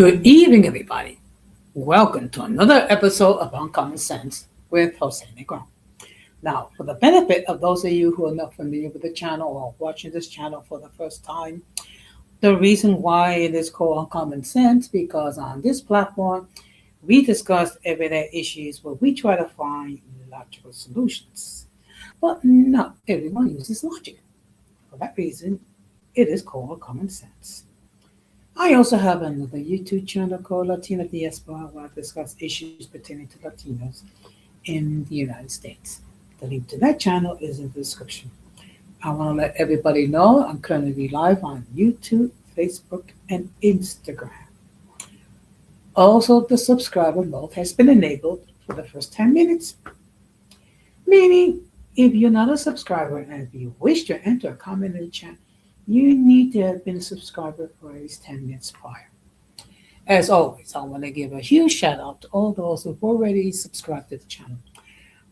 Good evening, everybody. Welcome to another episode of Uncommon Sense with Jose Negron. Now, for the benefit of those of you who are not familiar with the channel or watching this channel for the first time, the reason why it is called Uncommon Sense because on this platform we discuss everyday issues where we try to find logical solutions. But not everyone uses logic. For that reason, it is called Common Sense. I also have another YouTube channel called Latina Diaspora where I discuss issues pertaining to Latinos in the United States. The link to that channel is in the description. I want to let everybody know I'm currently live on YouTube, Facebook, and Instagram. Also, the subscriber mode has been enabled for the first 10 minutes, meaning if you're not a subscriber and if you wish to enter a comment in the chat, you need to have been a subscriber for at least 10 minutes prior. As always, I want to give a huge shout out to all those who've already subscribed to the channel.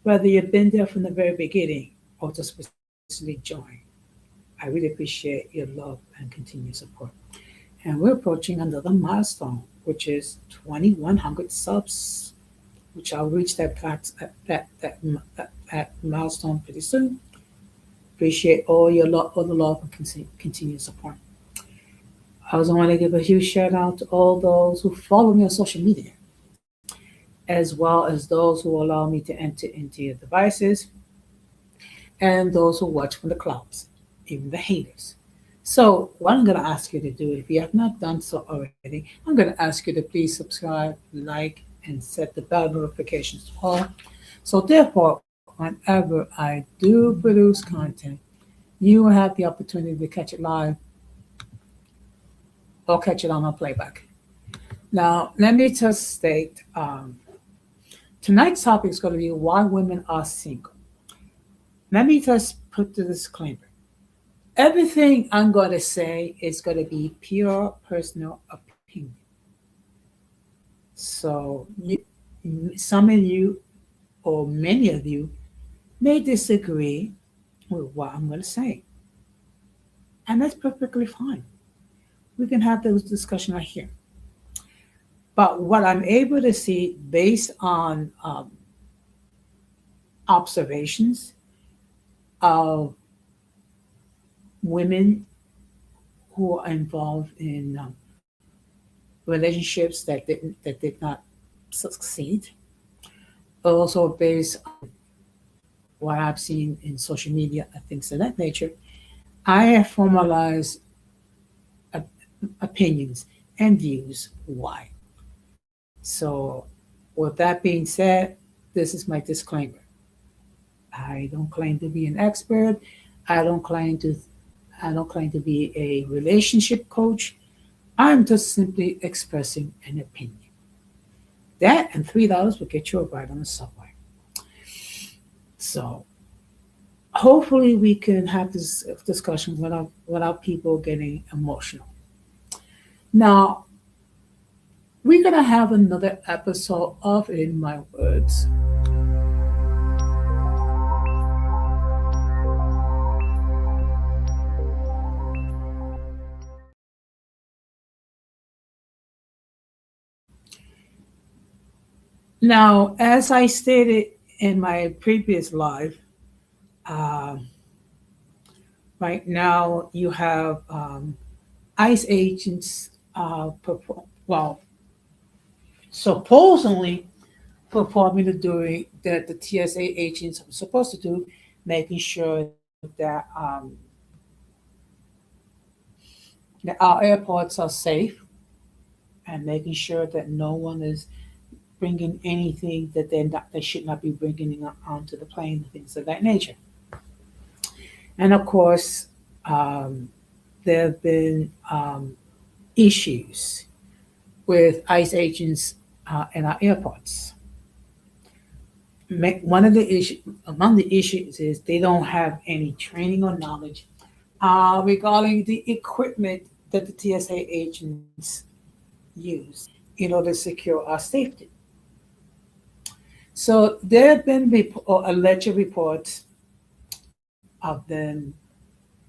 Whether you've been there from the very beginning or just recently joined, I really appreciate your love and continued support. And we're approaching another milestone, which is 2,100 subs, which I'll reach that milestone pretty soon. Appreciate all the love and continued support. I also want to give a huge shout out to all those who follow me on social media, as well as those who allow me to enter into your devices, and those who watch from the clouds, even the haters. So, what I'm going to ask you to do, if you have not done so already, I'm going to ask you to please subscribe, like, and set the bell notifications to all. So, therefore, whenever I do produce content, you will have the opportunity to catch it live or catch it on a playback. Now, let me just state tonight's topic is going to be why women are single. Let me just put the disclaimer. Everything I'm going to say is going to be pure personal opinion. So, some of you or many of you may disagree with what I'm going to say. And that's perfectly fine. We can have those discussions right here. But what I'm able to see based on observations of women who are involved in relationships that did not succeed, also based on what I've seen in social media and things of that nature, I have formalized opinions and views why. So, with that being said, this is my disclaimer. I don't claim to be an expert. I don't claim to be a relationship coach. I'm just simply expressing an opinion. That and $3 will get you a ride on the subway. So hopefully we can have this discussion without people getting emotional. Now, we're going to have another episode of In My Words. Now, as I stated in my previous live, uh, right now you have ICE agents, supposedly performing the duty that the TSA agents are supposed to do, making sure that our airports are safe and making sure that no one is bringing anything that they should not be bringing onto the plane, things of that nature. And of course, um, there have been issues with ICE agents in our airports. One of the issues, among the issues, is they don't have any training or knowledge regarding the equipment that the TSA agents use in order to secure our safety. So there have been alleged reports of them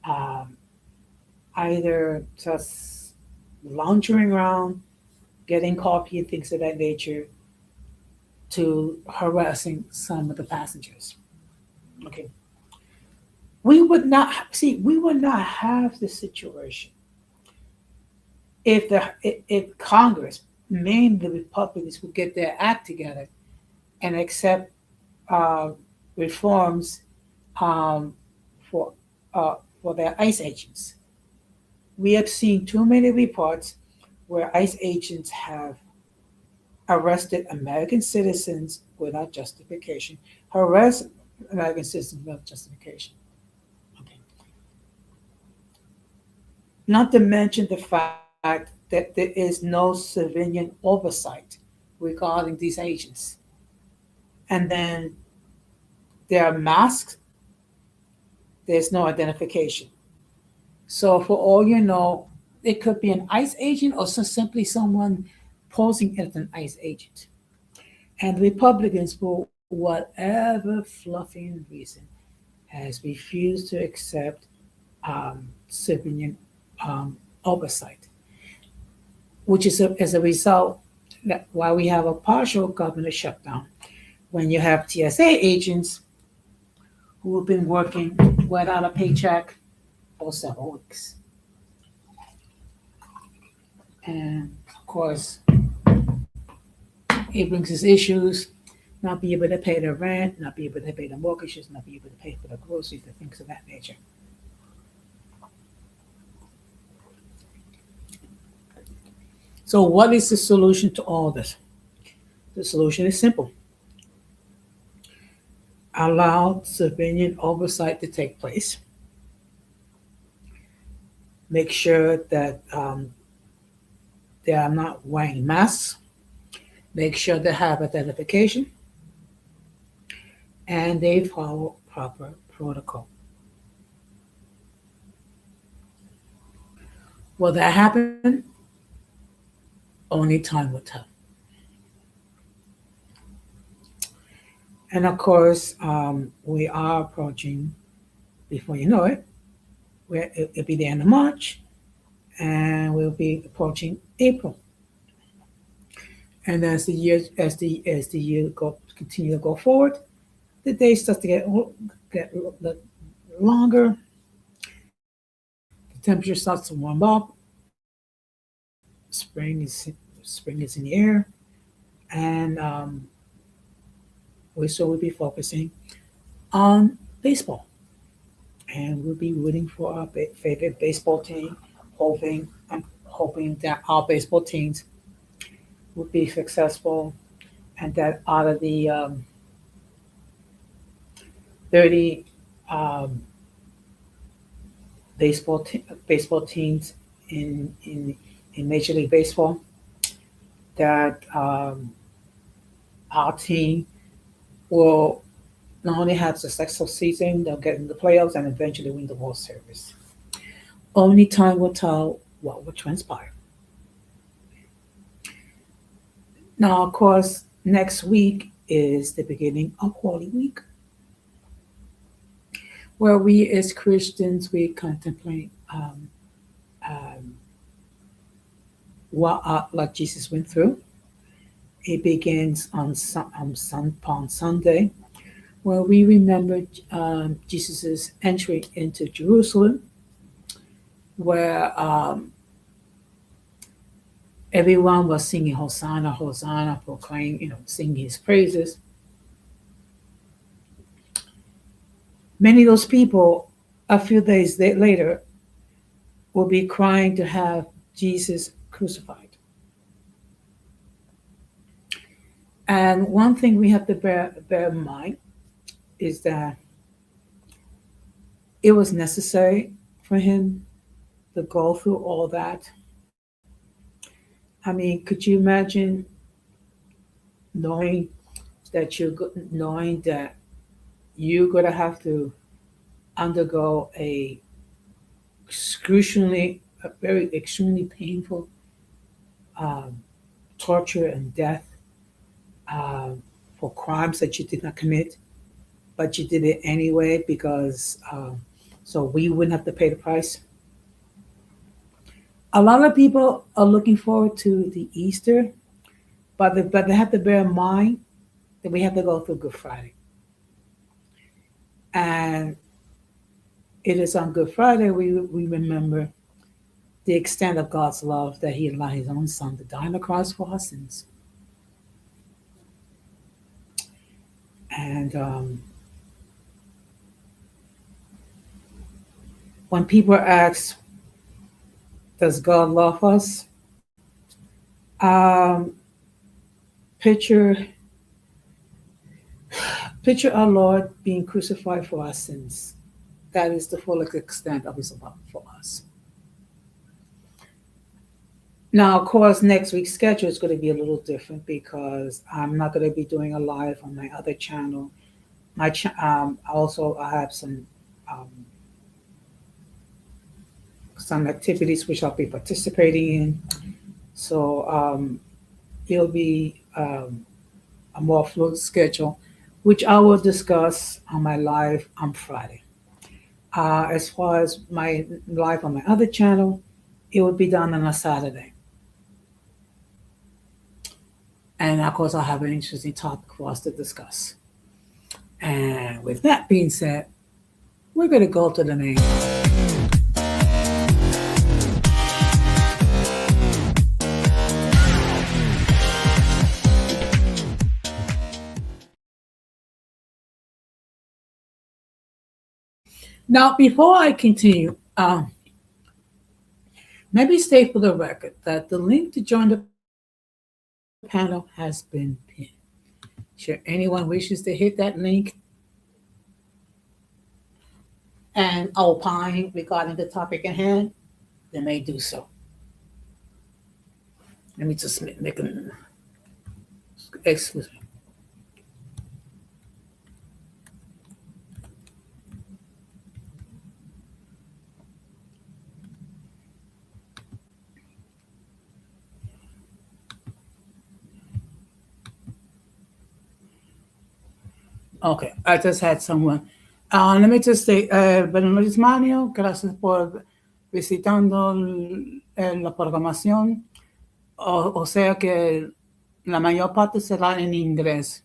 um, either just lounging around, getting coffee and things of that nature, to harassing some of the passengers. Okay, we would not have this situation if Congress, mainly the Republicans, would get their act together and accept uh, reforms um, for for their ICE agents. We have seen too many reports where ICE agents have arrested American citizens without justification, harassed American citizens without justification. Okay. Not to mention the fact that there is no civilian oversight regarding these agents. And then there are masks, there's no identification. So, for all you know, it could be an ICE agent or simply someone posing as an ICE agent. And Republicans, for whatever fluffy reason, has refused to accept civilian oversight, which is as a result that why we have a partial government shutdown when you have TSA agents who have been working without a paycheck for several weeks. And of course, it brings us issues, not be able to pay the rent, not be able to pay the mortgages, not be able to pay for the groceries, the things of that nature. So, what is the solution to all this? The solution is simple: allow civilian oversight to take place, make sure that they are not wearing masks, make sure they have identification, and they follow proper protocol. Will that happen? Only time will tell. And of course, we are approaching, before you know it, it'll be the end of March, and we'll be approaching April. And as the year continue to go forward, the days start to get longer. The temperature starts to warm up. Spring is in the air, and we'll be focusing on baseball, and we'll be rooting for our favorite baseball team, hoping that our baseball teams will be successful, and that out of the 30 um, baseball teams in Major League Baseball, that our team will not only have a successful season, they'll get in the playoffs and eventually win the World Series. Only time will tell what will transpire. Now, of course, next week is the beginning of Holy Week, where we as Christians we contemplate um, what Jesus went through. It begins on Sunday, where we remember Jesus' entry into Jerusalem, where everyone was singing Hosanna, Hosanna, singing his praises. Many of those people, a few days later, will be crying to have Jesus crucified. And one thing we have to bear in mind is that it was necessary for him to go through all that. I mean, could you imagine knowing knowing that you're gonna have to undergo a very extremely painful um, torture and death um, for crimes that you did not commit, but you did it anyway because so we wouldn't have to pay the price. A lot of people are looking forward to the Easter, but they have to bear in mind that we have to go through Good Friday, and it is on Good Friday we remember the extent of God's love that He allowed His own Son to die on the cross for our sins. And when people ask, "Does God love us?" Um, picture picture our Lord being crucified for our sins. That is the full extent of His love for us. Now, of course, next week's schedule is going to be a little different because I'm not going to be doing a live on my other channel. Also, I have um, some activities which I'll be participating in. So it'll be a more fluid schedule, which I will discuss on my live on Friday. As far as my live on my other channel, it will be done on a Saturday. And of course, I'll have an interesting topic for us to discuss. And with that being said, we're going to go to the name. Now, before I continue, let me state for the record that the link to join the panel has been pinned. Should anyone wishes to hit that link and opine regarding the topic at hand, they may do so. Let me just make an excuse me. Okay, I just had someone. Let me just say, Bernardo Mario, gracias por visitando la programación. O sea que la mayor parte será en inglés.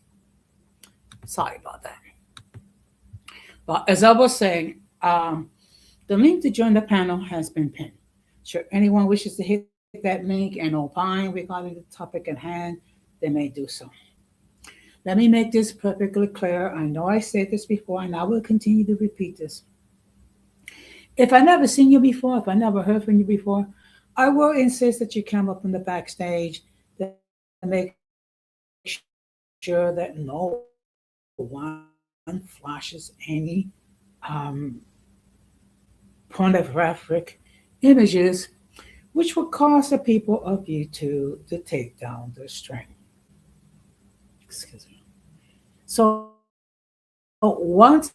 Sorry about that. But as I was saying, the link to join the panel has been pinned. Should anyone wishes to hit that link and opine regarding the topic at hand, they may do so. Let me make this perfectly clear. I know I said this before, and I will continue to repeat this. If I never seen you before, if I never heard from you before, I will insist that you come up in the backstage to make sure that no one flashes any pornographic images, which will cause the people of YouTube to take down the string. Excuse me. So once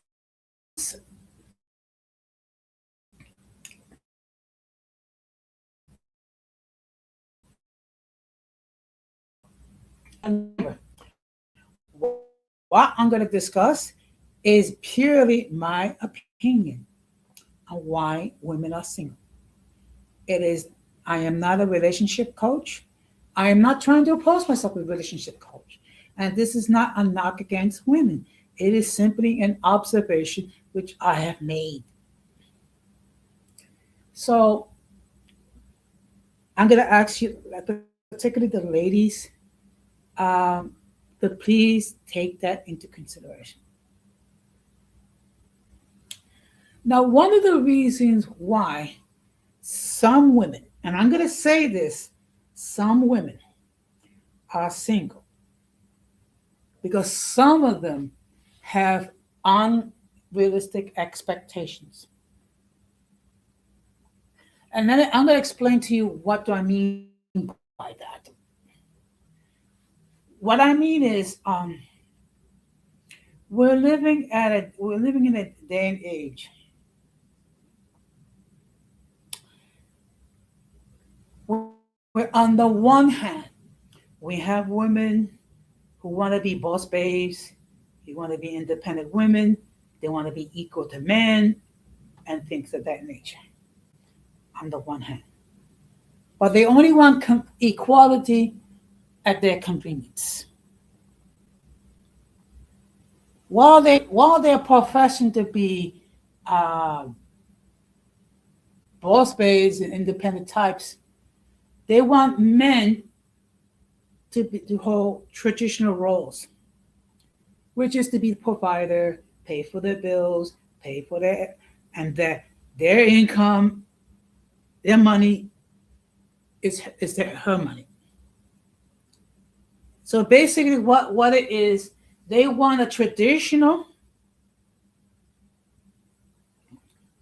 what I'm going to discuss is purely my opinion on why women are single. It is, I am not a relationship coach. I am not trying to oppose myself as a relationship coach. And this is not a knock against women. It is simply an observation which I have made. So I'm going to ask you, particularly the ladies, to please take that into consideration. Now, one of the reasons why some women, and I'm going to say this, some women are single because some of them have unrealistic expectations. And then I'm going to explain to you what do I mean by that. What I mean is, we're living in a day and age where, on the one hand, we have women who want to be boss babes, who want to be independent women, they want to be equal to men, and things of that nature. On the one hand, but they only want equality at their convenience. While they're professing to be uh, boss babes and independent types, they want men to hold traditional roles, which is to be the provider, pay for their bills, pay for and that their income, their money her money. So basically, what it is, they want a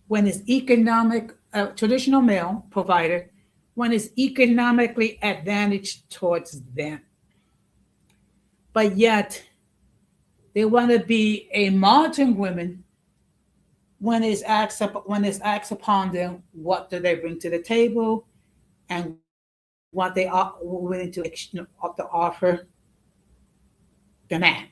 when it's traditional male provider, when it's economically advantaged towards them. But yet, they want to be a modern woman when it's asked upon them what do they bring to the table and what they are willing to offer the man.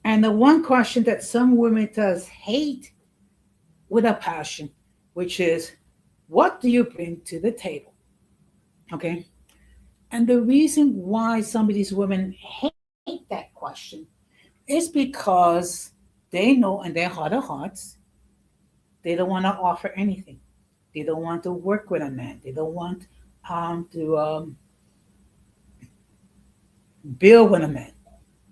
And the one question that some women does hate with a passion, which is, what do you bring to the table? Okay. And the reason why some of these women hate that question is because they know in their heart of hearts, they don't want to offer anything. They don't want to work with a man. They don't want to build with a man.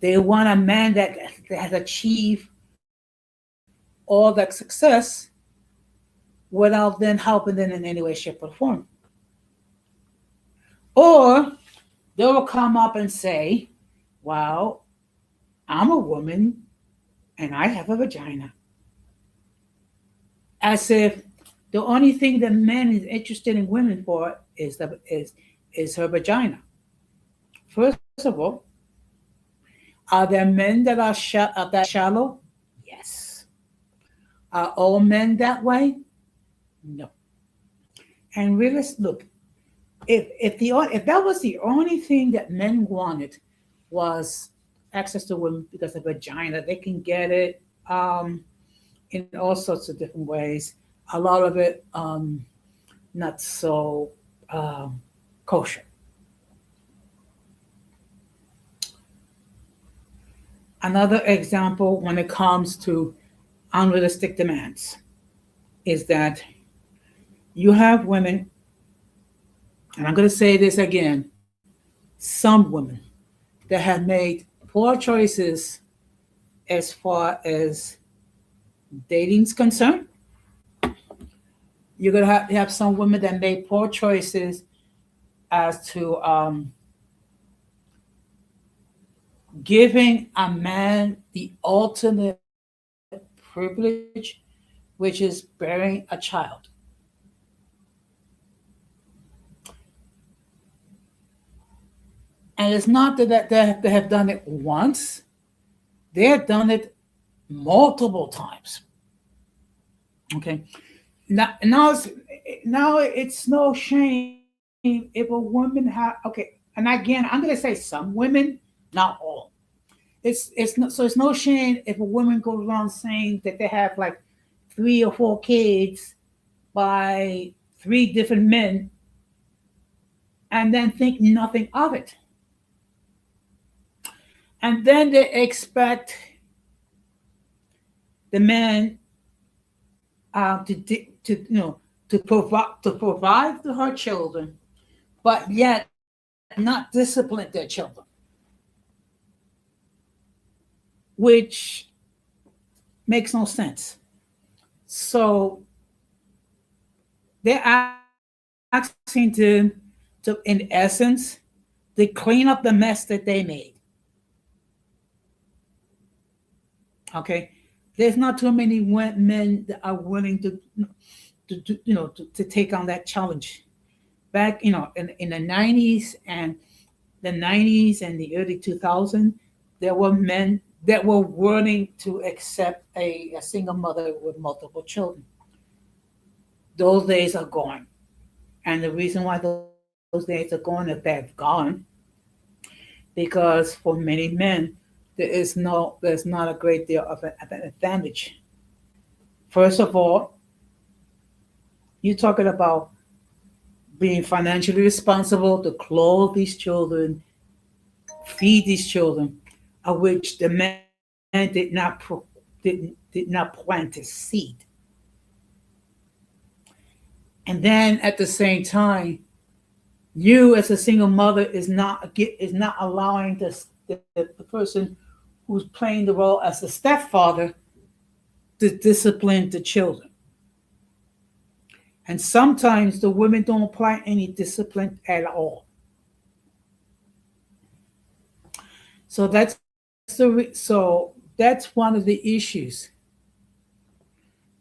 They want a man that has achieved all that success without then helping them in any way, shape, or form. Or they will come up and say, well, I'm a woman and I have a vagina. As if the only thing that men is interested in women for is her vagina. First of all, are there men that are that shallow? Yes. Are all men that way? No. And really, look, if that was the only thing that men wanted was access to women because of vagina, they can get it in all sorts of different ways. A lot of it not so um, kosher. Another example when it comes to unrealistic demands is that you have women, and I'm going to say this again, some women that have made poor choices as far as dating's concerned. You're going to have some women that made poor choices as to giving a man the ultimate privilege, which is bearing a child. And it's not that they have done it once, they have done it multiple times. Okay. Now it's no shame if a woman and again, I'm going to say some women, not all. It's no shame if a woman goes around saying that they have like 3 or 4 kids by 3 different men and then think nothing of it. And then they expect the man to provide to her children, but yet not discipline their children, which makes no sense. So they're asking to in essence, to they clean up the mess that they made. Okay, there's not too many men that are willing to take on that challenge. Back, in the 90s and the early 2000s, there were men that were willing to accept a single mother with multiple children. Those days are gone. And the reason why those days are gone is they've gone because for many men, there's not a great deal of an advantage. First of all, you're talking about being financially responsible to clothe these children, feed these children, of which the man did not plant a seed. And then at the same time, you as a single mother is not allowing the person who's playing the role as the stepfather to discipline the children. And sometimes the women don't apply any discipline at all. So that's one of the issues.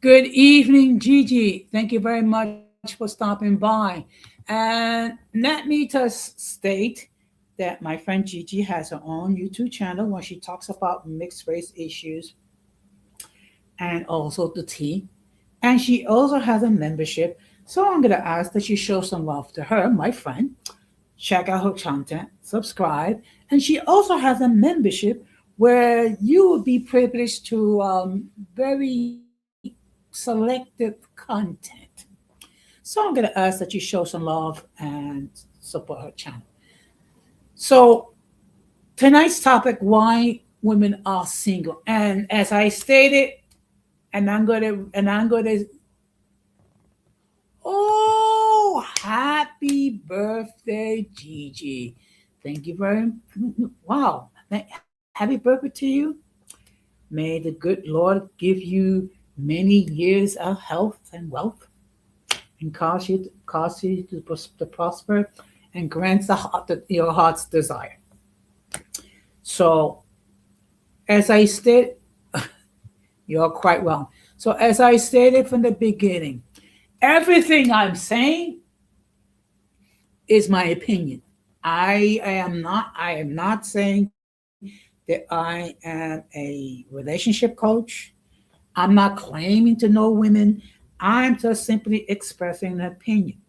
Good evening, Gigi. Thank you very much for stopping by. And let me just state that my friend Gigi has her own YouTube channel where she talks about mixed race issues and also the tea. And she also has a membership. So I'm going to ask that you show some love to her, my friend. Check out her content, subscribe. And she also has a membership where you will be privileged to very selective content. So I'm going to ask that you show some love and support her channel. So tonight's topic: why women are single. And as I stated, and I'm going to. Oh, happy birthday, Gigi! Thank you very. Wow, happy birthday to you. May the good Lord give you many years of health and wealth, and cause you to prosper, and grants your heart's desire. So, as I stated, you're quite well. So, as I stated from the beginning, everything I'm saying is my opinion. I am not saying that I am a relationship coach. I'm not claiming to know women. I'm just simply expressing an opinion.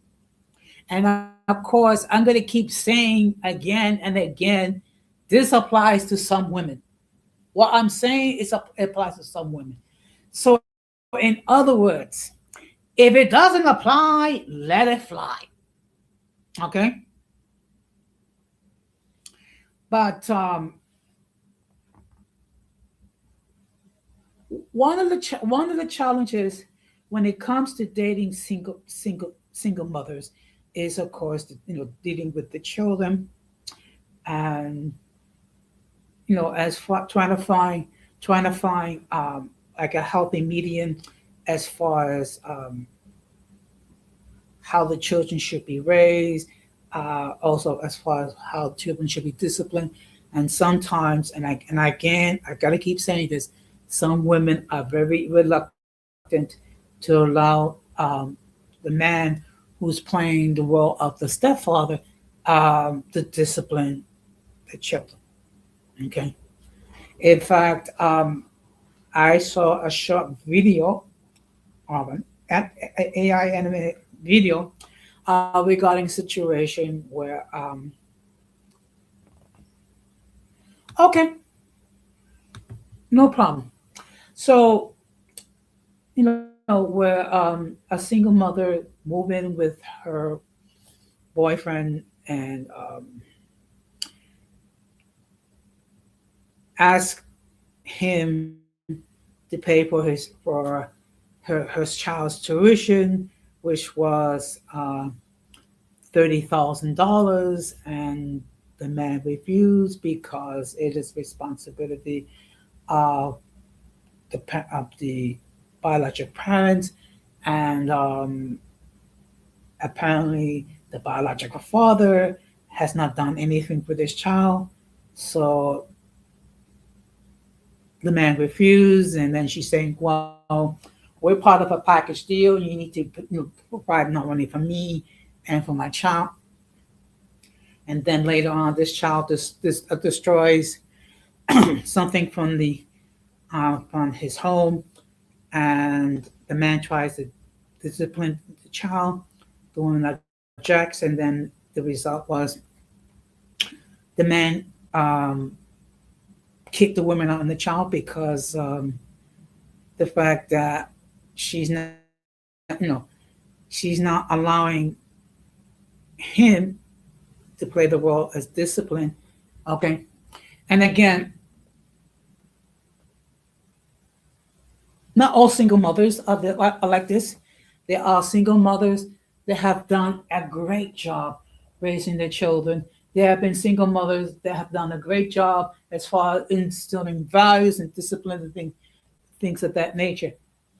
And of course, I'm going to keep saying again and again, this applies to some women. What I'm saying it applies to some women. So, in other words, if it doesn't apply, let it fly. Okay? But one of the challenges when it comes to dating single mothers is, of course, dealing with the children, and as far trying to find like a healthy median as far as how the children should be raised, also as far as how children should be disciplined. And sometimes, and again, I gotta keep saying this, some women are very reluctant to allow the man who's playing the role of the stepfather to discipline the children. Okay. In fact, I saw a short video of an AI animated video regarding situation where okay, no problem. So where a single mother moved in with her boyfriend and asked him to pay for her child's tuition, which was $30,000, and the man refused because it is responsibility of the biological parents, and apparently the biological father has not done anything for this child. So the man refused, and then she's saying, well, we're part of a package deal. You need to provide not only for me and for my child. And then later on, this child destroys something from his home, and the man tries to discipline the child. The woman objects, and then the result was the man kicked the woman out and the child because the fact that she's not, she's not allowing him to play the role as discipline. Okay. And again, not all single mothers are like this. There are single mothers that have done a great job raising their children. There have been single mothers that have done a great job as far as instilling values and discipline and things of that nature.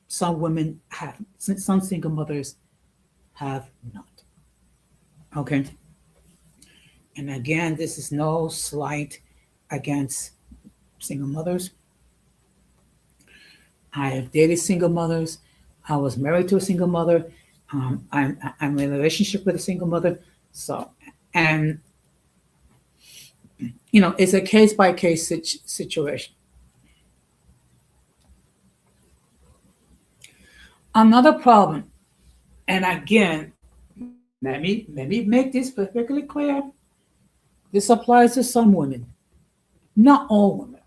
Some women have, some single mothers have not. Okay. And again, this is no slight against single mothers. I have dated single mothers. I was married to a single mother. I'm in a relationship with a single mother. So, and it's a case by case situation. Another problem, and again, let me make this perfectly clear. This applies to some women, not all women.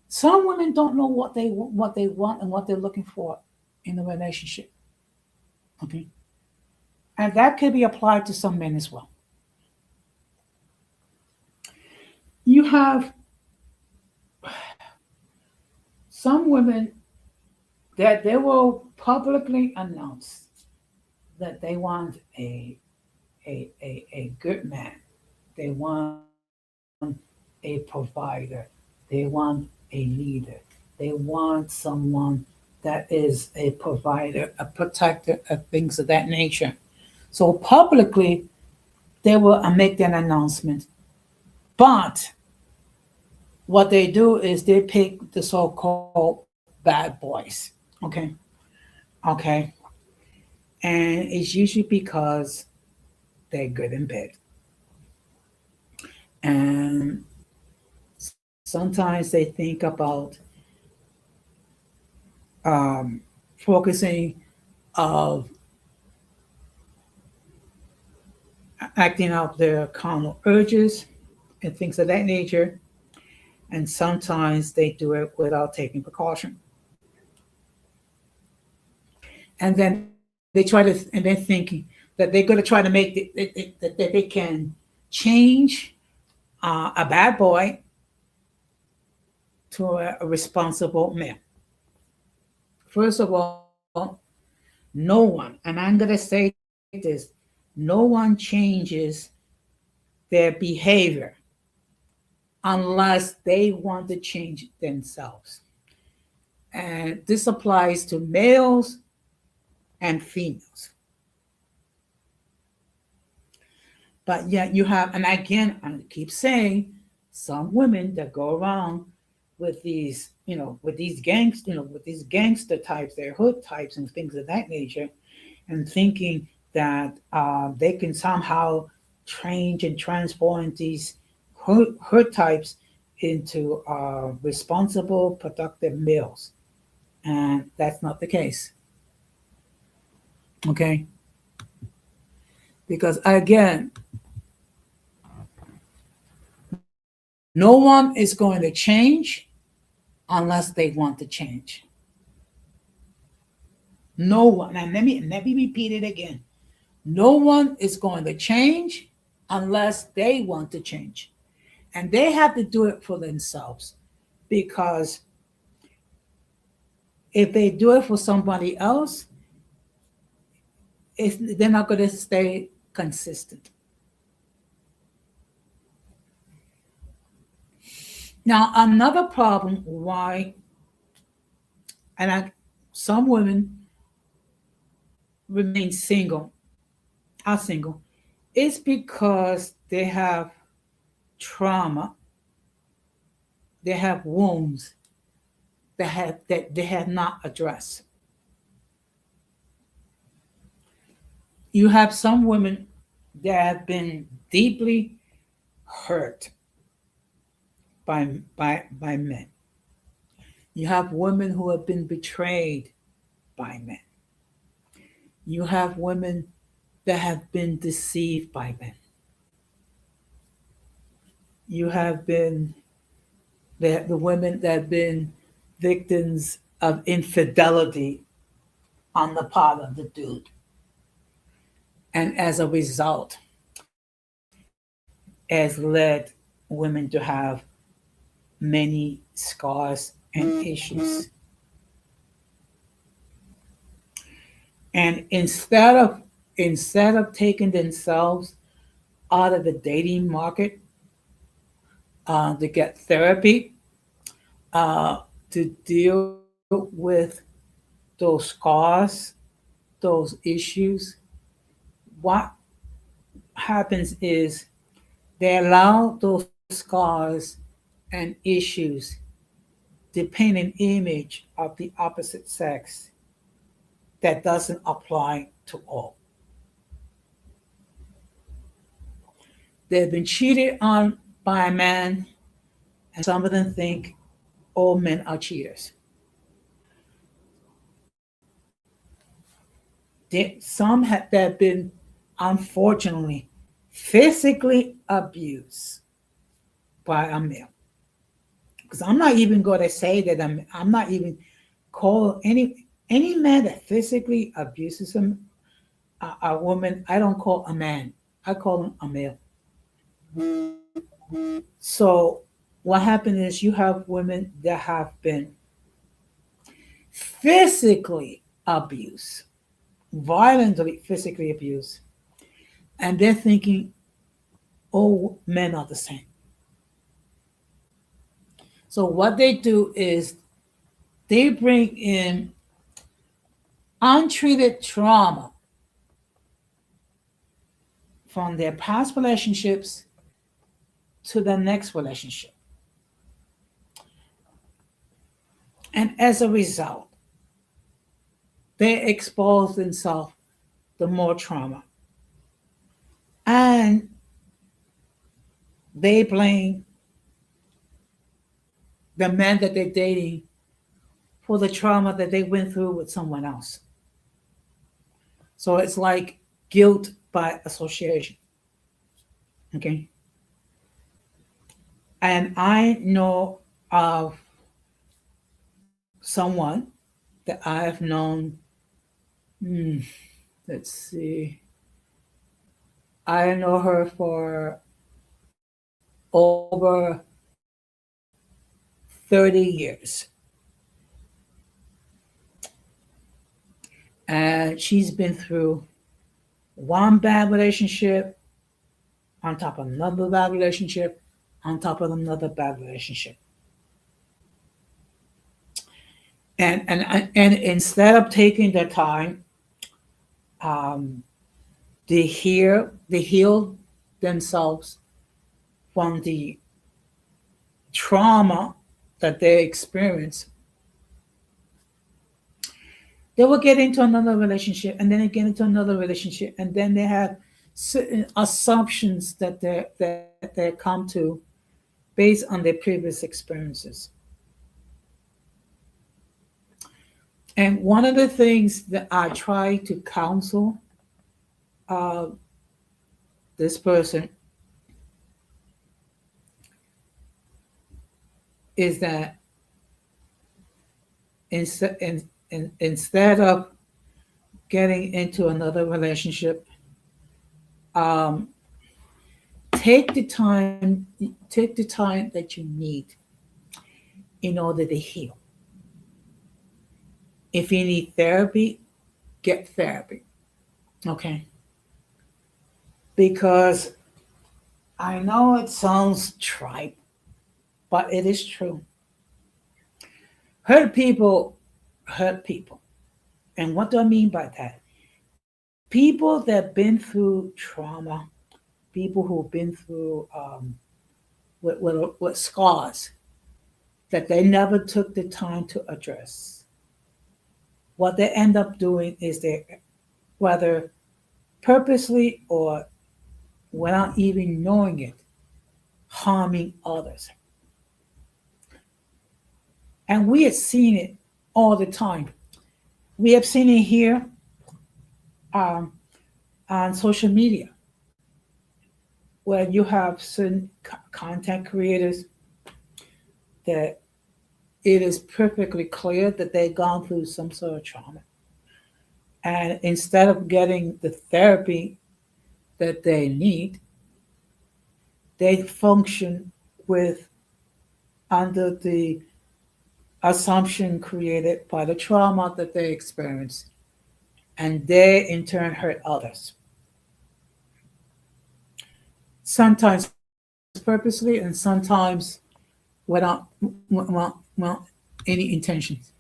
Some women don't know what they want and what they're looking for in a relationship. Okay, and that could be applied to some men as well. You have some women that they will publicly announce that they want a good man. They want a provider. They want a leader. They want someone that is a provider, a protector, of things of that nature. So publicly, they will make that announcement. But what they do is they pick the so-called bad boys. Okay. Okay. And it's usually because they're good in bed. And sometimes they think about focusing of acting out their carnal urges and things of that nature. And sometimes they do it without taking precaution. And then and they're thinking that they're going to try to make that they can change a bad boy to a responsible man. First of all, no one, and I'm going to say this, no one changes their behavior unless they want to change themselves. And this applies to males and females. But yet you have, and again, I keep saying, some women that go around with these, with these gangster types, their hood types and things of that nature, and thinking that they can somehow change and transform these hood types into responsible, productive males. And that's not the case. Okay? Because again, no one is going to change unless they want to change. No one, and let me repeat it again. No one is going to change unless they want to change. And they have to do it for themselves. Because if they do it for somebody else, they're not going to stay consistent. Now, another problem why, some women remain single, are single, is because they have trauma, they have wounds that they have not addressed. You have some women that have been deeply hurt by men. You have women who have been betrayed by men. You have women that have been deceived by men. You have been the women that have been victims of infidelity on the part of the dude. And as a result, has led women to have many scars and issues. And instead of taking themselves out of the dating market to get therapy, to deal with those scars, those issues, what happens is they allow those scars and issues to paint an image of the opposite sex that doesn't apply to all. They've been cheated on by a man, and some of them think all men are cheaters. That have been, unfortunately, physically abused by a male. Because I'm not even going to say that I'm not even call any man that physically abuses a woman. I don't call a man. I call him a male. So what happened is you have women that have been physically abused, violently physically abused, and they're thinking all men are the same. So what they do is they bring in untreated trauma from their past relationships to the next relationship. And as a result, they expose themselves to more trauma. And they blame the man that they're dating for the trauma that they went through with someone else. So it's like guilt by association. Okay. And I know of someone that I've known, let's see, I know her for over 30 years. And she's been through one bad relationship on top of another bad relationship on top of another bad relationship. And instead of taking the time they heal themselves from the trauma that they experience, they will get into another relationship and then they get into another relationship and then they have certain assumptions that they come to based on their previous experiences. And one of the things that I try to counsel uh, this person is that instead of getting into another relationship, um, take the time that you need in order to heal. If you need therapy, get therapy. Okay. Because I know it sounds trite, but it is true. Hurt people hurt people. And what do I mean by that? People that have been through trauma, people who've been through with scars that they never took the time to address. What they end up doing is they, whether purposely or without even knowing it, harming others. And we have seen it all the time. We have seen it here um, on social media, where you have certain content creators that it is perfectly clear that they've gone through some sort of trauma. And instead of getting the therapy that they need, they function with under the assumption created by the trauma that they experienced, and they in turn hurt others. Sometimes purposely, and sometimes without well, any intentions.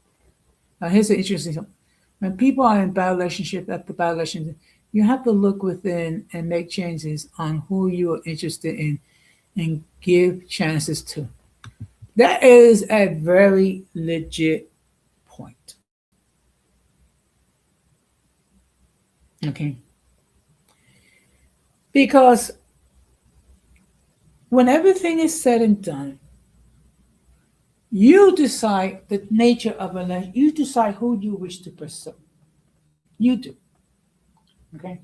Now, here's the interesting thing. When people are in bad relationship after bad relationship, you have to look within and make changes on who you are interested in and give chances to. That is a very legit point. Okay. Because when everything is said and done, you decide the nature of a relationship. You decide who you wish to pursue. You do. Okay.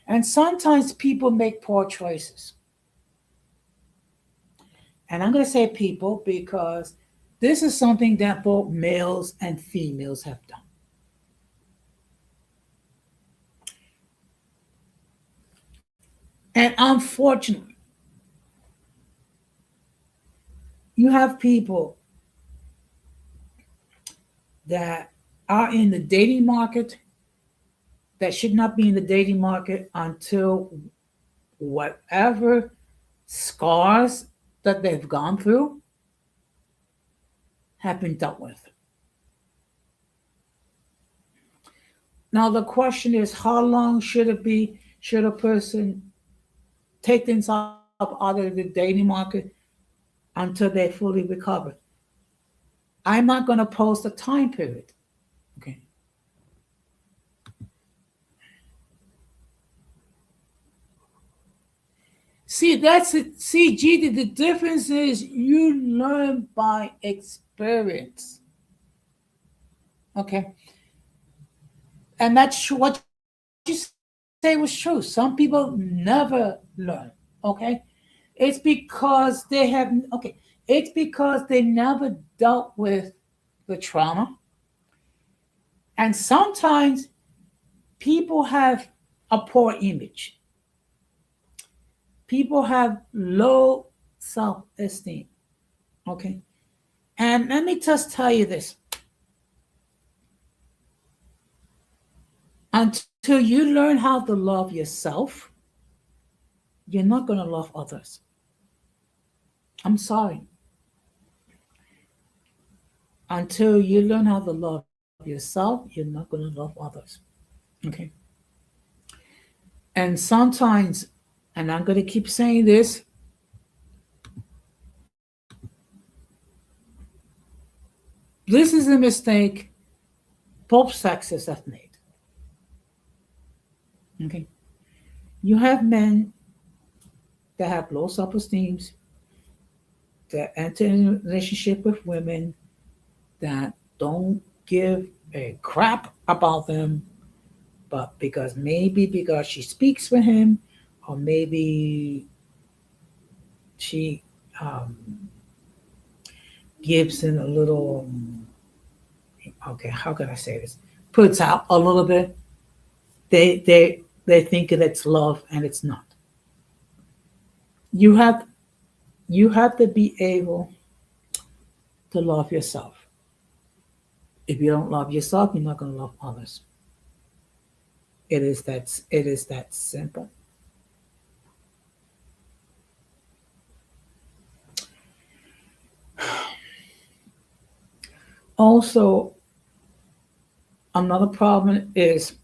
And sometimes people make poor choices. And I'm going to say people because this is something that both males and females have done. And unfortunately, you have people that are in the dating market that should not be in the dating market until whatever scars that they've gone through have been dealt with. Now, the question is how long should it be? Should a person take themselves out of the dating market until they fully recover? I'm not going to post a time period. Okay. See, that's it. See, G, the difference is you learn by experience. Okay. And that's what you say was true. Some people never learn. Okay. It's because they have, okay, it's because they never dealt with the trauma. And sometimes people have a poor image, people have low self esteem. Okay. And let me just tell you this, until you learn how to love yourself, you're not going to love others. I'm sorry. Until you learn how to love yourself, you're not going to love others. Okay. And sometimes, and I'm going to keep saying this, this is a mistake both sexes have made. Okay. You have men that have low self esteem, that enter in a relationship with women that don't give a crap about them, but because she speaks for him, or maybe she um, gives in a little, okay, how can I say this? Puts out a little bit. They think that it's love and it's not. You have you have to be able to love yourself. If you don't love yourself, you're not going to love others. It is that simple. Also, another problem is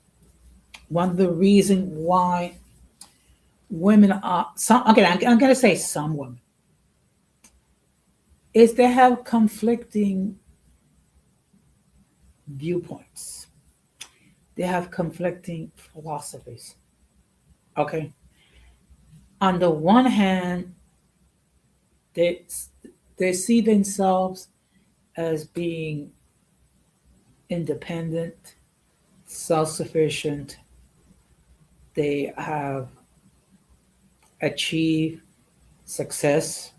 one of the reasons why women are some. Okay, I'm gonna say some women is they have conflicting viewpoints. They have conflicting philosophies. Okay, on the one hand, they they see themselves as being independent, self-sufficient. They have achieved success,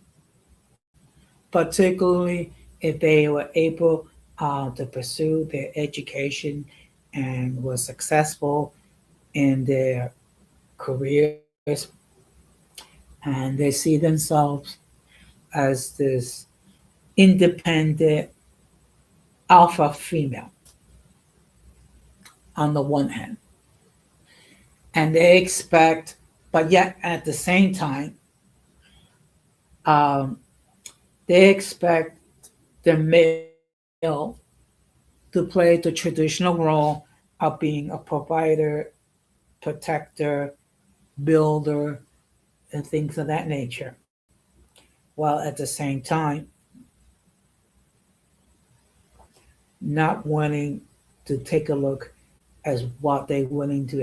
particularly if they were able to pursue their education and were successful in their careers, and they see themselves as this independent alpha female on the one hand, and they expect, but yet at the same time, um, they expect the male to play the traditional role of being a provider, protector, builder, and things of that nature, while at the same time not wanting to take a look as what they're willing to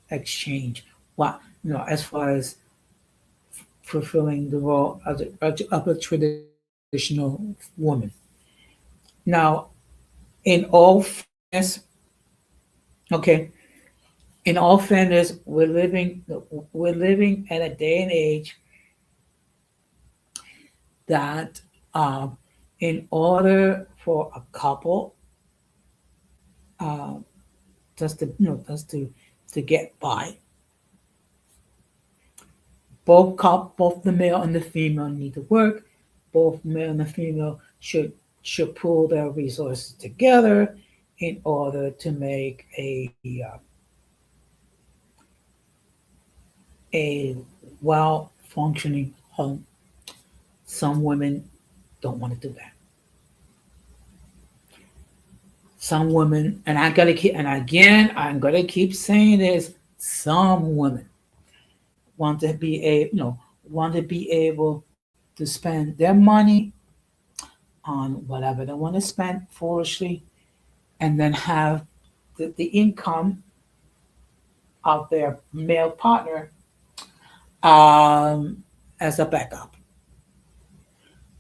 exchange, what as far as fulfilling the role of a traditional woman. Now, in all fairness, okay, in all fairness, we're living at a day and age that in order for a couple uh, just to get by, both the male and the female need to work. Both male and the female should pool their resources together in order to make a well functioning home. Some women don't want to do that. Some women, and I gotta keep, and again, I'm gonna keep saying this. Some women want to be able to spend their money on whatever they want to spend foolishly, and then have the income of their male partner as a backup.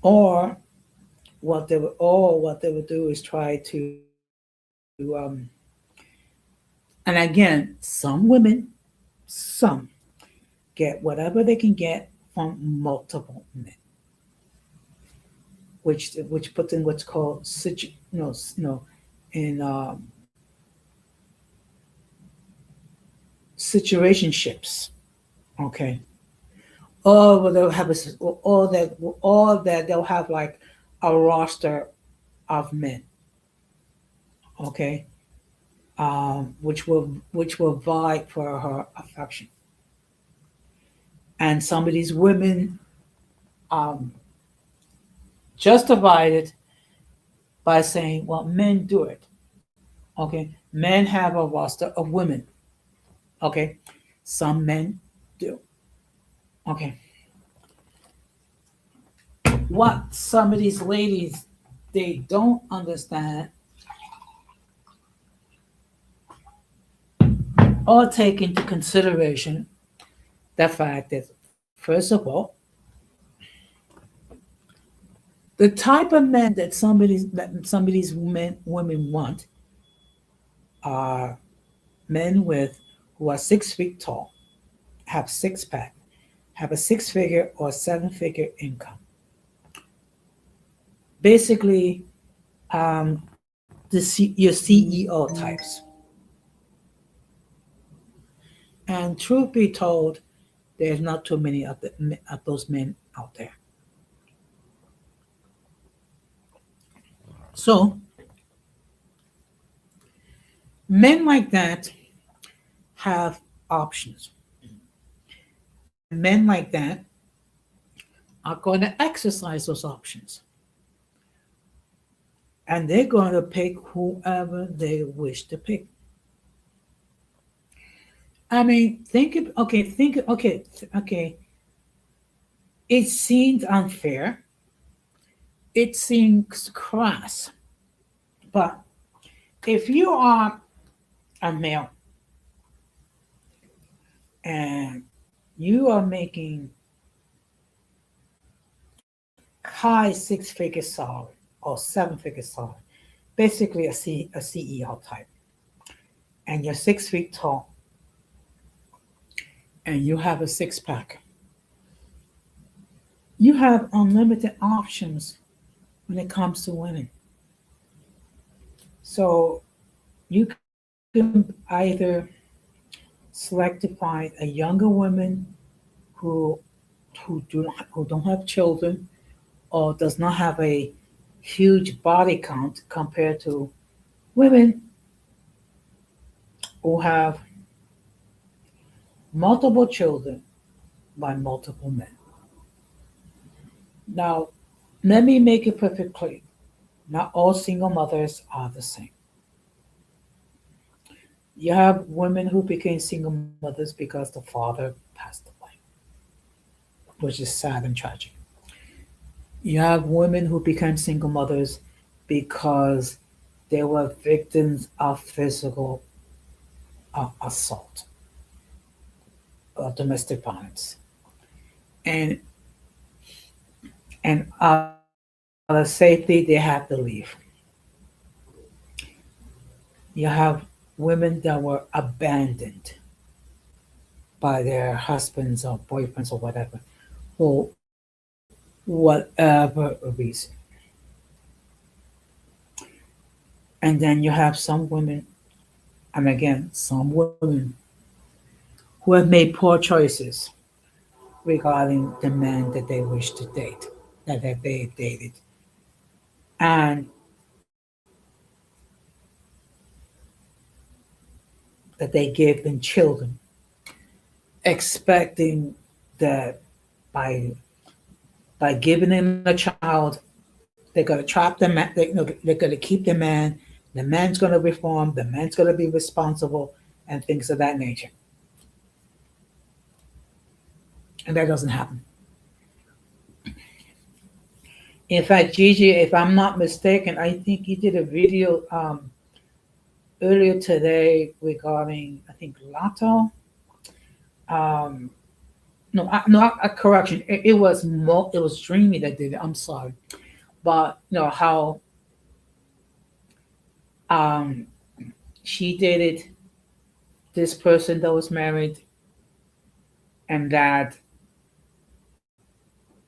Or what they would do is try to and again, some women, some get whatever they can get from multiple men, which puts in what's called in situationships. Okay, or they'll have or that they'll have like a roster of men. Okay, which will vie for her affection. And some of these women um, justify it by saying, "Well, men do it." Okay, men have a roster of women. Okay, some men do. Okay, what some of these ladies they don't understand or take into consideration the fact that, first of all, the type of men that some of these women want are men with who are 6 feet tall, have six pack, have a six-figure or seven-figure income. Basically, your CEO types. And truth be told, there's not too many of those men out there. So men like that have options, and men like that are going to exercise those options, and they're going to pick whoever they wish to pick. I mean, okay. It seems unfair. It seems crass. But if you are a male and you are making high six-figure salary or seven-figure salary, basically a CEO type, and you're 6 feet tall and you have a six pack, you have unlimited options when it comes to women. So you can either select to find a younger woman who who don't have children or does not have a huge body count compared to women who have multiple children by multiple men. Now, let me make it perfectly clear. Not all single mothers are the same. You have women who became single mothers because the father passed away, which is sad and tragic. You have women who became single mothers because they were victims of physical assault or domestic violence. And out of safety, they have to leave. You have women that were abandoned by their husbands or boyfriends or whatever, for whatever reason. And then you have some women, and again, some women who have made poor choices regarding the man that they wish to date, that they dated. And that they give them children, expecting that by giving them a child, they're going to trap the man. They're going to keep the man. The man's going to reform. The man's going to be responsible, and things of that nature. And that doesn't happen. In fact, Gigi, if I'm not mistaken, I think you did a video earlier today regarding, I think, Lotto. Um, no, a correction. It was Dreamy that did it. I'm sorry, but how um she dated this person that was married, and that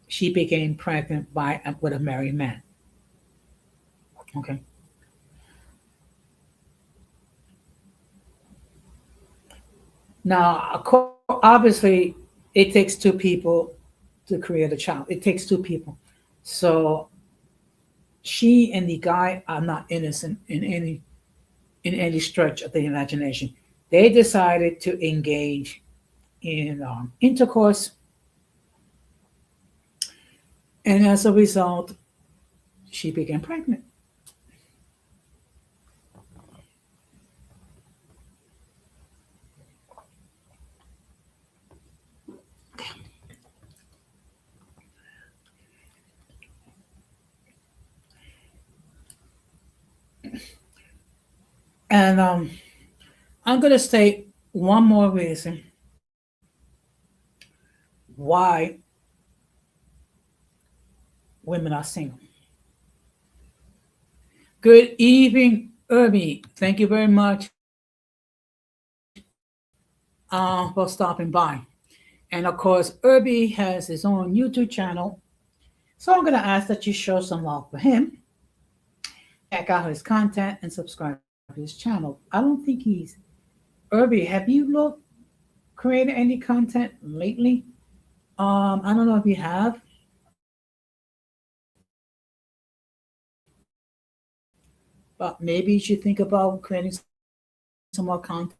she became pregnant with a married man. Okay. Now, obviously, it takes two people to create a child. It takes two people. So she and the guy are not innocent in any stretch of the imagination. They decided to engage in intercourse, and as a result, she became pregnant. And I'm going to state one more reason why women are single. Good evening, Irby. Thank you very much for stopping by. And of course, Irby has his own YouTube channel. So I'm going to ask that you show some love for him, check out his content, and subscribe to his channel. I don't think he's. Irby, have you created any content lately? I don't know if you have, but maybe you should think about creating some more content.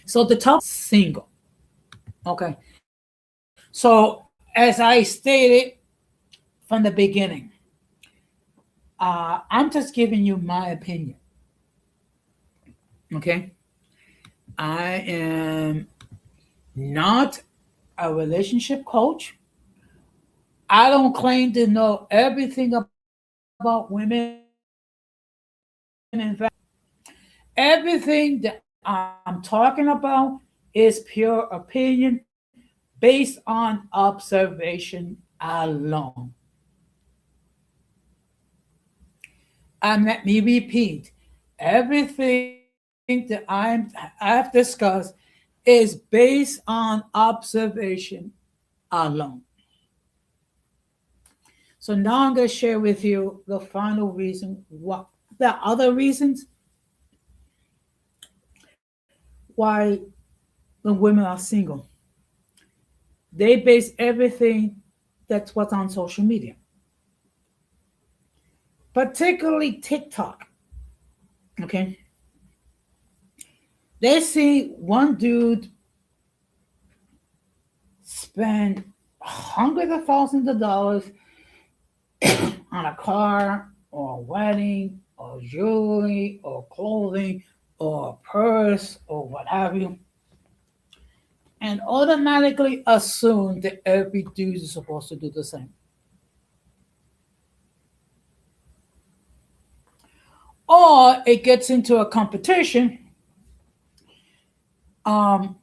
So the topic single. Okay. So as I stated from the beginning, I'm just giving you my opinion. Okay. I am not a relationship coach. I don't claim to know everything about women and everything that I'm talking about is pure opinion based on observation alone. And let me repeat, everything that I've discussed is based on observation alone. So now I'm going to share with you the final reason, what the other reasons why the women are single. They base everything that's what's on social media, particularly TikTok. Okay. They see one dude spend hundreds of thousands of dollars on a car or a wedding or jewelry or clothing or a purse or what have you, and automatically assume that every dude is supposed to do the same. Or it gets into a competition. Um,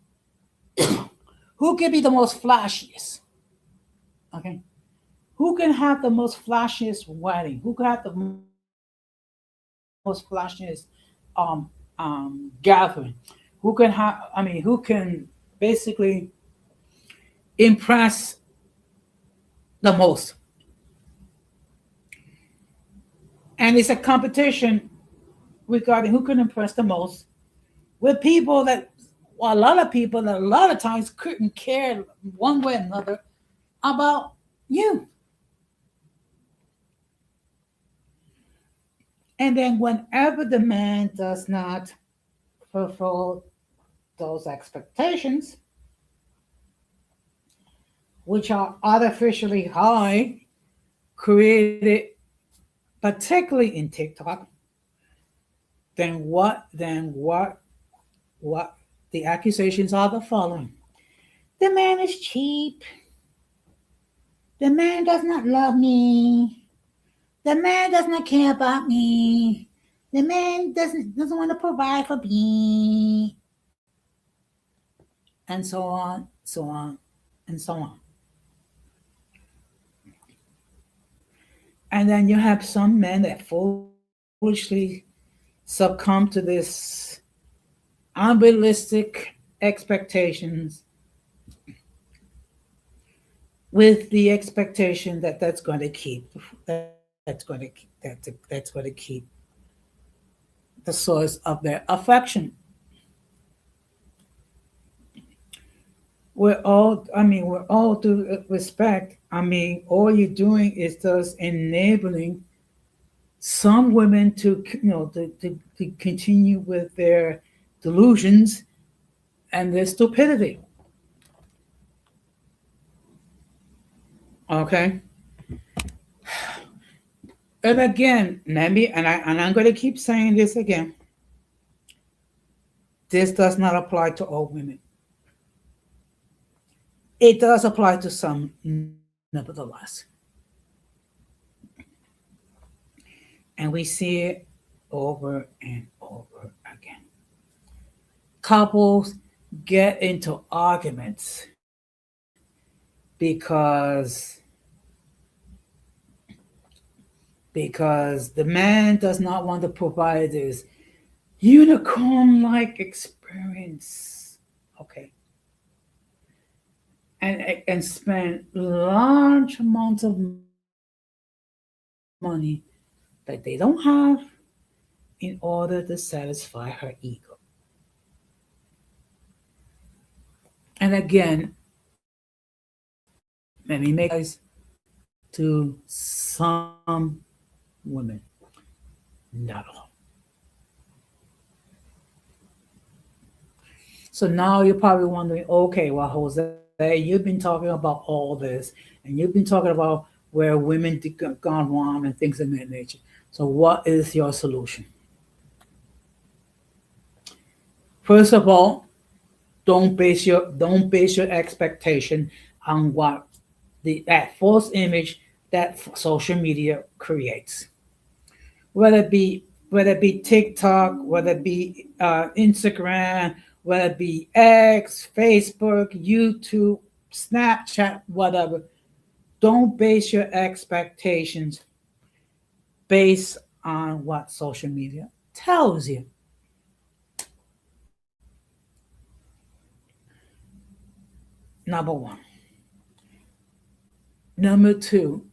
who can be the most flashiest? Okay. Who can have the most flashiest wedding? Who can have the most flashiest gathering? Who can have? I mean, who can basically impress the most? And it's a competition regarding who can impress the most with people that, well, a lot of people that a lot of times couldn't care one way or another about you. And then whenever the man does not fulfill those expectations, which are artificially high, created particularly in TikTok, then what the accusations are the following. The man is cheap. The man does not love me. The man does not care about me. The man doesn't want to provide for me. And so on, so on, and so on. And then you have some men that foolishly succumb to this unrealistic expectations with the expectation that that's going to keep the source of their affection. We're all due respect. I mean, all you're doing is just enabling some women to, to continue with their delusions and their stupidity. Okay. And again, I'm going to keep saying this again. This does not apply to all women. It does apply to some, nevertheless. And we see it over and over again. Couples get into arguments because the man does not want to provide this unicorn like experience. Okay. And spend large amounts of money that they don't have in order to satisfy her ego. And again, let me make this to some women, not all. So now you're probably wondering, okay, well, Jose, you've been talking about all this, and you've been talking about where women gone wrong and things of that nature. So what is your solution? First of all, don't base your expectation on what that false image that social media creates, whether it be TikTok, whether it be Instagram, whether it be X, Facebook, YouTube, Snapchat, whatever. Don't base your expectations based on what social media tells you. Number one. Number two,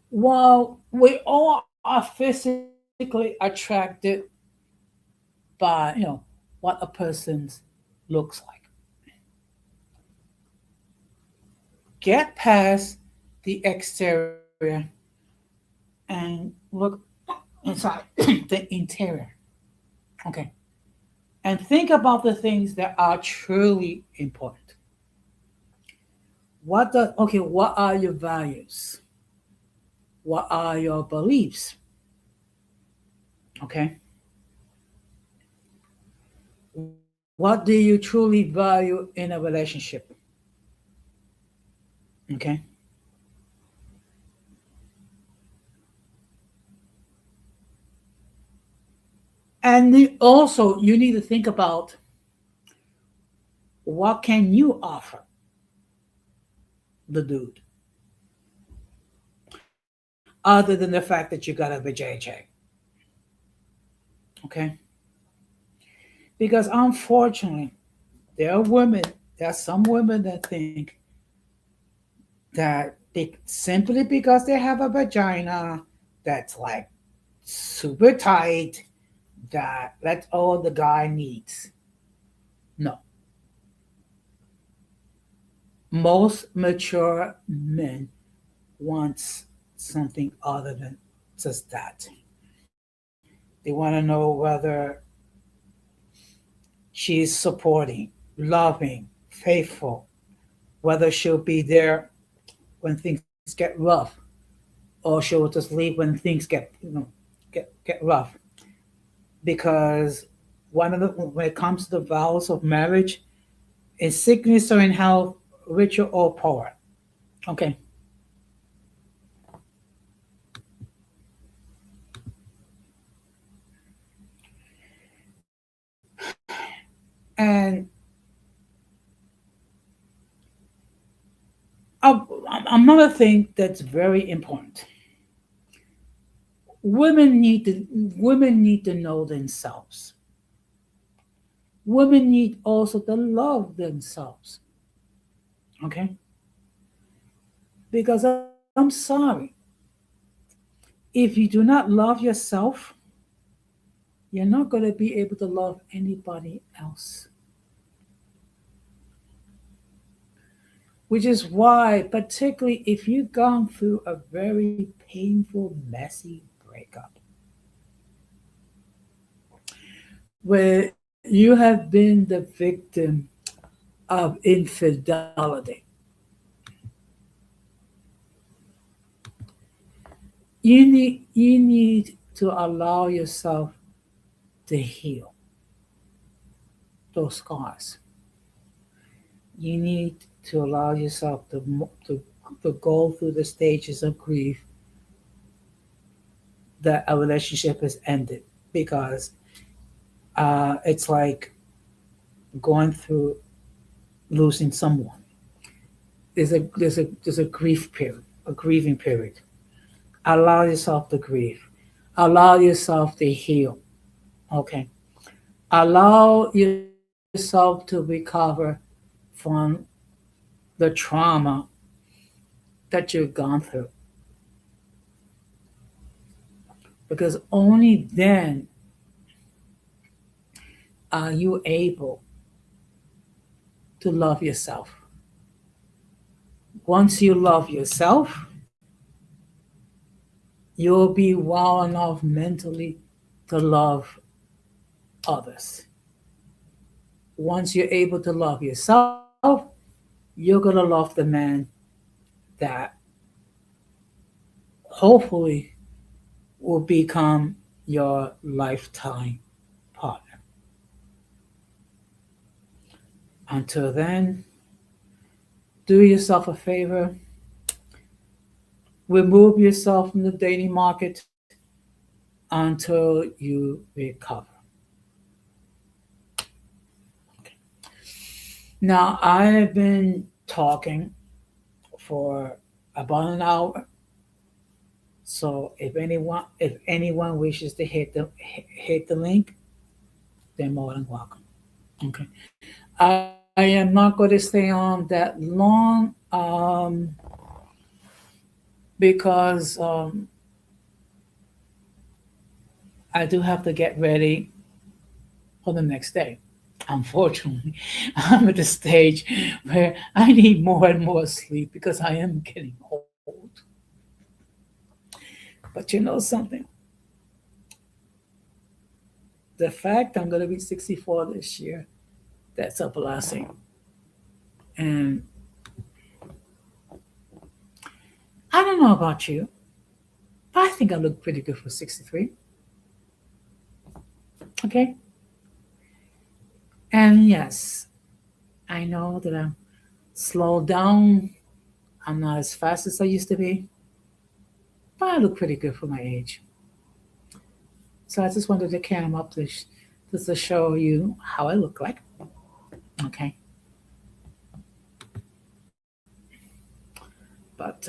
while we all are physically attracted by what a person looks like, get past the exterior and look inside the interior. Okay. And think about the things that are truly important. What are your values? What are your beliefs? Okay. What do you truly value in a relationship? Okay. And also you need to think about what can you offer the dude other than the fact that you got a vajayjay. Okay. Because unfortunately, there are women, there are some women that think that simply because they have a vagina that's like super tight, that that's all the guy needs. No, most mature men want something other than just that. They want to know whether she's supporting, loving, faithful, whether she'll be there when things get rough, or she'll just leave when things get rough. Because one of the when it comes to the vows of marriage, in sickness or in health, richer or poor. Okay. And uh, another thing that's very important: women need to know themselves. Women need also to love themselves. Okay, because I'm sorry, if you do not love yourself, you're not going to be able to love anybody else. Which is why, particularly if you've gone through a very painful, messy breakup, where you have been the victim of infidelity, you need to allow yourself to heal those scars. You need to allow yourself to go through the stages of grief that a relationship has ended, because it's like going through losing someone. There's a grief period, a grieving period. Allow yourself to grieve. Allow yourself to heal. Okay. Allow yourself to recover from the trauma that you've gone through, because only then are you able to love yourself. Once you love yourself, you'll be well enough mentally to love others. Once you're able to love yourself, you're going to love the man that hopefully will become your lifetime partner. Until then, do yourself a favor, remove yourself from the dating market until you recover. Now, I've been talking for about an hour, so if anyone wishes to hit the link, they're more than welcome. Okay, I am not going to stay on that long because I do have to get ready for the next day. Unfortunately, I'm at the stage where I need more and more sleep because I am getting old. But you know something? The fact I'm going to be 64 this year, that's a blessing. And I don't know about you, but I think I look pretty good for 63. Okay? And yes, I know that I'm slowed down. I'm not as fast as I used to be, but I look pretty good for my age. So I just wanted to cam up just to show you how I look like. Okay. But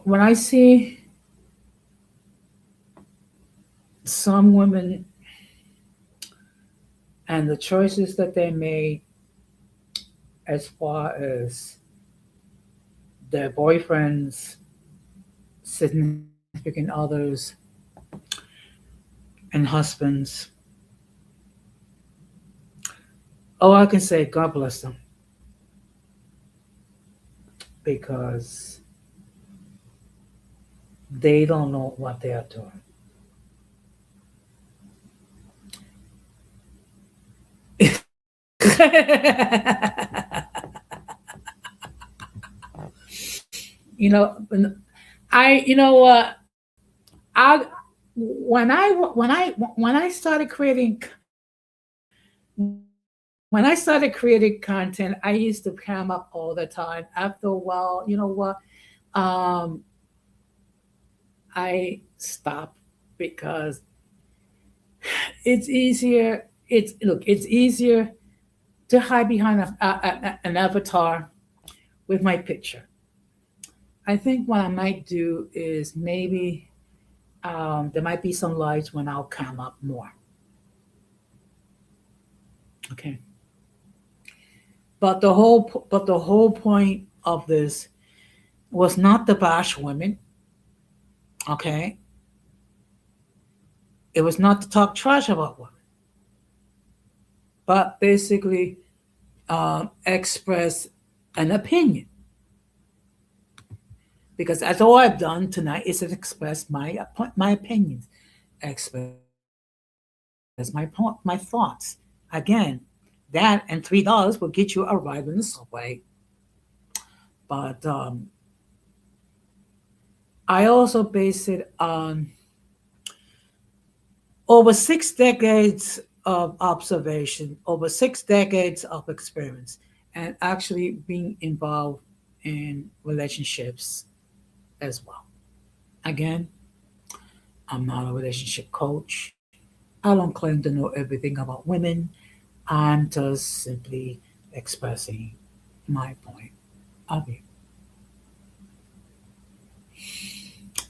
when I see some women and the choices that they made as far as their boyfriends, significant others, and husbands, oh, I can say God bless them because they don't know what they are doing. you know, you know what, I when I started creating when I started creating content, I used to cram up all the time. After a while, you know what? Um, I stopped because it's easier. It's easier to hide behind an avatar with my picture. I think what I might do is maybe there might be some lights when I'll come up more. Okay, but the whole point of this was not to bash women. Okay, it was not to talk trash about women, but basically express an opinion. Because that's all I've done tonight is to express my opinions, express my thoughts. Again, that and $3 will get you a ride in the subway. But I also base it on over 6 decades of observation, over 6 decades of experience, and actually being involved in relationships as well. Again, I'm not a relationship coach. I don't claim to know everything about women. I'm just simply expressing my point of view.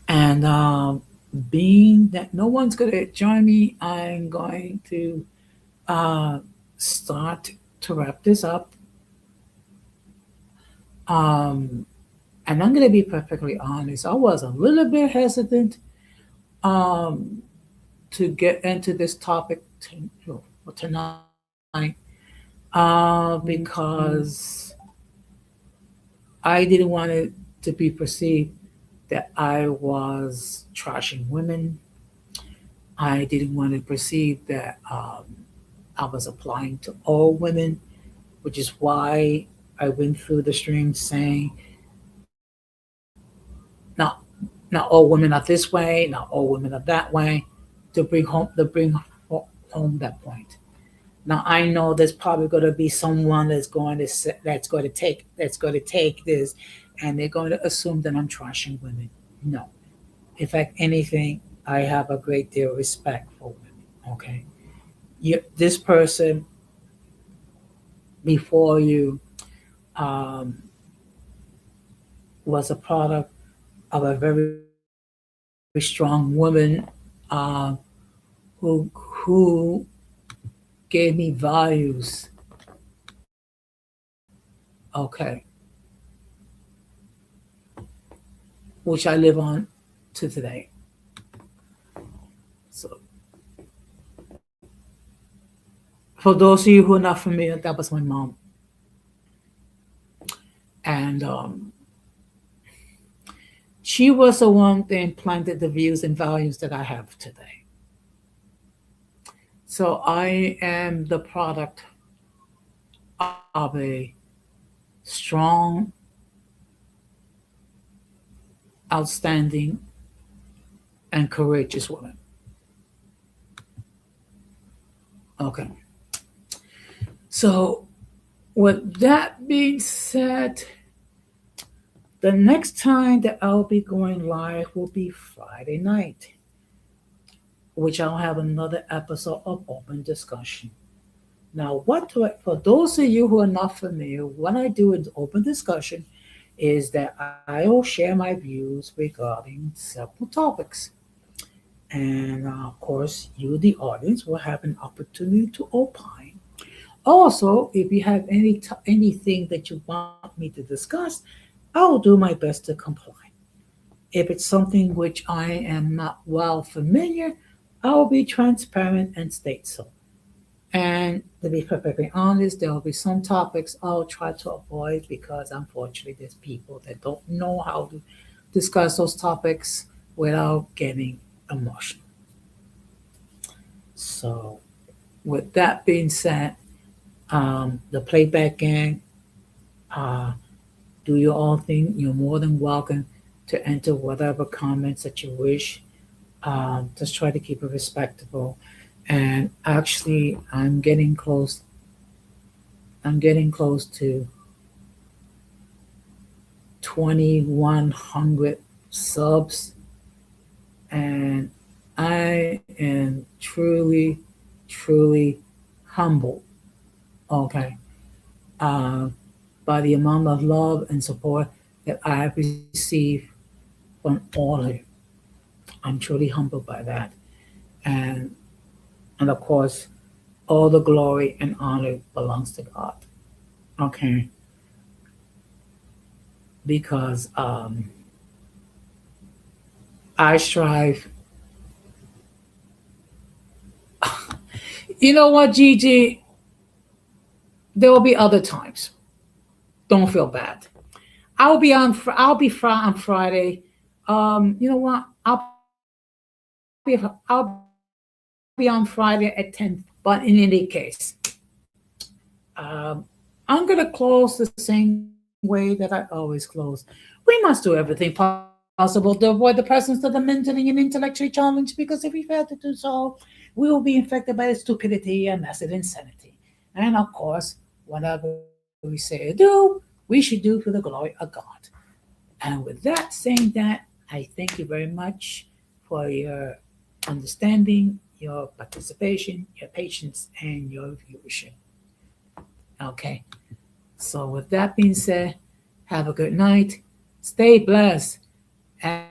And being that no one's going to join me, I'm going to uh, start to wrap this up. Um, and I'm going to be perfectly honest. I was a little bit hesitant um, to get into this topic tonight because I didn't want it to be perceived that I was trashing women. I didn't want to perceive that I was applying to all women, which is why I went through the string saying, now, Not all women are this way. Not all women are that way. To bring home that point. Now I know there's probably going to be someone that's going to take this, and they're going to assume that I'm trashing women. No, in fact, anything, I have a great deal of respect for women. Okay, this person before you um, was a product of a very strong woman uh, who gave me values. Okay, which I live on to today. So, for those of you who are not familiar, that was my mom, and she was the one that implanted the views and values that I have today. So I am the product of a strong, outstanding, and courageous woman. Okay. So, with that being said, the next time that I'll be going live will be Friday night, which I'll have another episode of Open Discussion. Now, for those of you who are not familiar, what I do in Open Discussion is that I will share my views regarding several topics. And of course, you, the audience, will have an opportunity to opine. Also, if you have anything that you want me to discuss, I'll do my best to comply. If it's something which I am not well familiar, I'll be transparent and state so. And to be perfectly honest, there will be some topics I'll try to avoid because unfortunately there's people that don't know how to discuss those topics without getting emotional. So, with that being said, the playback gang, uh, do your own thing. You're more than welcome to enter whatever comments that you wish. Just try to keep it respectable. And actually, I'm getting close. I'm getting close to 2,100 subs, and I am truly, truly humbled. Okay, uh, by the amount of love and support that I have received from all of you. I'm truly humbled by that, and and of course, all the glory and honor belongs to God. Okay, because I strive. You know what, Gigi? There will be other times. Don't feel bad. I'll be on Friday. You know what? I'll be on Friday at 10:30. But in any case, um, I'm gonna close the same way that I always close. We must do everything possible to avoid the presence of the mentally and intellectually challenged, because if we fail to do so, we will be infected by the stupidity and massive insanity. And of course, whatever we say or do, we should do for the glory of God. And with that, saying that, I thank you very much for your understanding, your participation, your patience, and your viewership. Okay. So, with that being said, have a good night, stay blessed, and